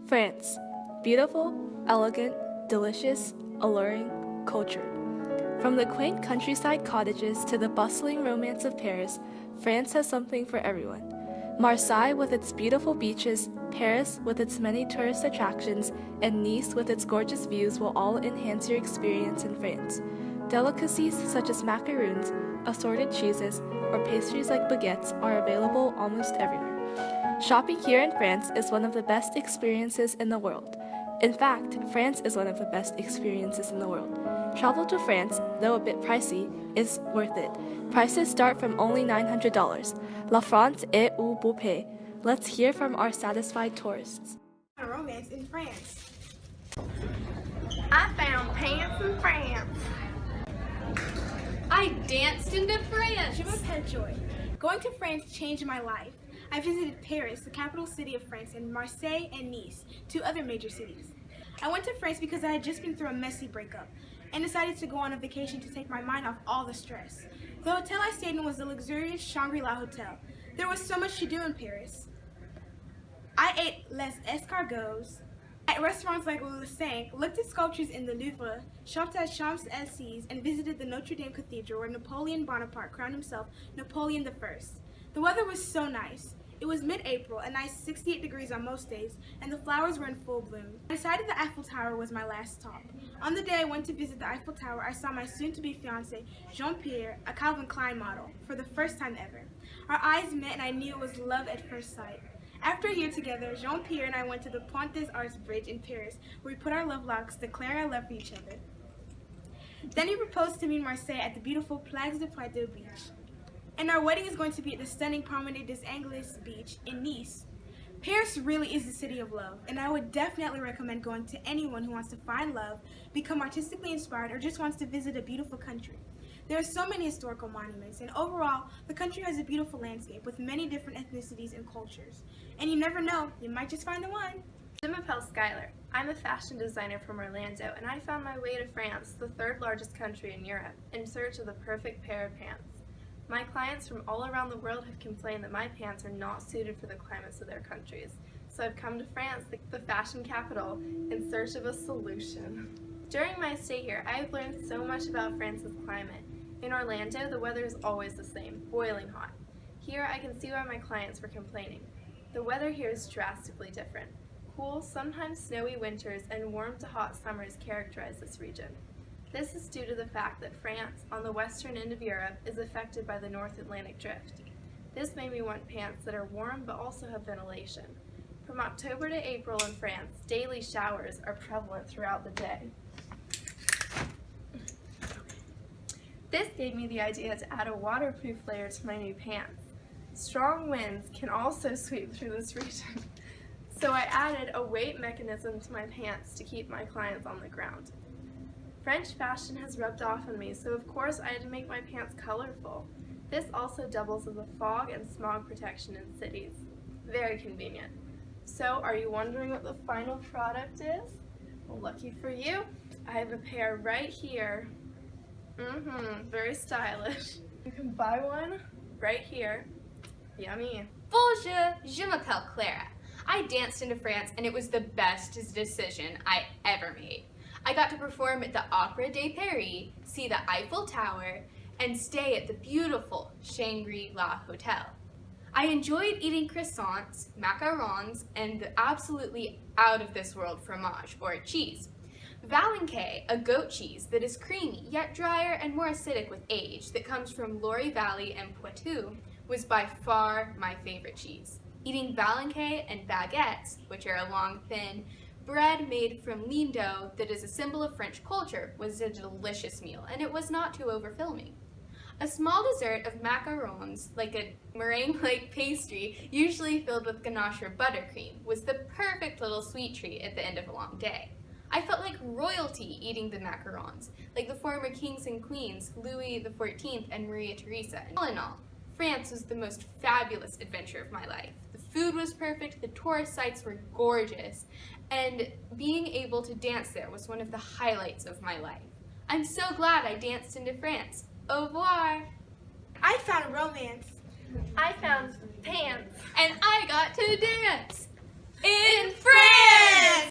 France. Beautiful, elegant, delicious, alluring, cultured. From the quaint countryside cottages to the bustling romance of Paris, France has something for everyone. Marseille with its beautiful beaches, Paris with its many tourist attractions, and Nice with its gorgeous views will all enhance your experience in France. Delicacies such as macaroons, assorted cheeses, or pastries like baguettes are available almost everywhere. Shopping here in France is one of the best experiences in the world. In fact, France is one of the best experiences in the world. Travel to France, though a bit pricey, is worth it. Prices start from only $900. La France est un beau pays. Let's hear from our satisfied tourists. A romance in France. I found pants in France. I danced into France. Je m'appelle Choi. Going to France changed my life. I visited Paris, the capital city of France, and Marseille and Nice, two other major cities. I went to France because I had just been through a messy breakup and decided to go on a vacation to take my mind off all the stress. The hotel I stayed in was the luxurious Shangri-La Hotel. There was so much to do in Paris. I ate les escargots at restaurants like Le Cinq, looked at sculptures in the Louvre, shopped at Champs-Élysées, and visited the Notre Dame Cathedral where Napoleon Bonaparte crowned himself Napoleon I. The weather was so nice. It was mid-April, a nice 68 degrees on most days, and the flowers were in full bloom. I decided the Eiffel Tower was my last stop. On the day I went to visit the Eiffel Tower, I saw my soon-to-be fiancé, Jean-Pierre, a Calvin Klein model, for the first time ever. Our eyes met and I knew it was love at first sight. After a year together, Jean-Pierre and I went to the Pont des Arts Bridge in Paris, where we put our love locks, declaring our love for each other. Then he proposed to me in Marseille at the beautiful Plages de Poitou beach. And our wedding is going to be at the stunning Promenade des Anglais beach in Nice. Paris really is the city of love, and I would definitely recommend going to anyone who wants to find love, become artistically inspired, or just wants to visit a beautiful country. There are so many historical monuments, and overall, the country has a beautiful landscape with many different ethnicities and cultures. And you never know, you might just find the one. Je m'appelle Skylar. I'm a fashion designer from Orlando, and I found my way to France, the third largest country in Europe, in search of the perfect pair of pants. My clients from all around the world have complained that my pants are not suited for the climates of their countries, so I've come to France, the fashion capital, in search of a solution. During my stay here, I have learned so much about France's climate. In Orlando, the weather is always the same, boiling hot. Here, I can see why my clients were complaining. The weather here is drastically different. Cool, sometimes snowy winters and warm to hot summers characterize this region. This is due to the fact that France, on the western end of Europe, is affected by the North Atlantic Drift. This made me want pants that are warm but also have ventilation. From October to April in France, daily showers are prevalent throughout the day. This gave me the idea to add a waterproof layer to my new pants. Strong winds can also sweep through this region, so I added a weight mechanism to my pants to keep my clients on the ground. French fashion has rubbed off on me, so of course I had to make my pants colorful. This also doubles as a fog and smog protection in cities. Very convenient. So are you wondering what the final product is? Well, lucky for you, I have a pair right here. Very stylish. You can buy one right here. Yummy. Bonjour, je m'appelle Clara. I danced into France and it was the best decision I ever made. I got to perform at the Opera de Paris, see the Eiffel Tower, and stay at the beautiful Shangri-La Hotel. I enjoyed eating croissants, macarons, and the absolutely out-of-this-world fromage, or cheese. Valenquet, a goat cheese that is creamy, yet drier and more acidic with age, that comes from Loire Valley and Poitou, was by far my favorite cheese. Eating Valenquet and baguettes, which are a long, thin bread made from lean dough that is a symbol of French culture, was a delicious meal, and it was not too overfilling. A small dessert of macarons, like a meringue-like pastry, usually filled with ganache or buttercream, was the perfect little sweet treat at the end of a long day. I felt like royalty eating the macarons, like the former kings and queens, Louis XIV and Maria Theresa. All in all, France was the most fabulous adventure of my life. The food was perfect, the tourist sites were gorgeous, and being able to dance there was one of the highlights of my life. I'm so glad I danced into France. Au revoir! I found romance. I found pants. And I got to dance in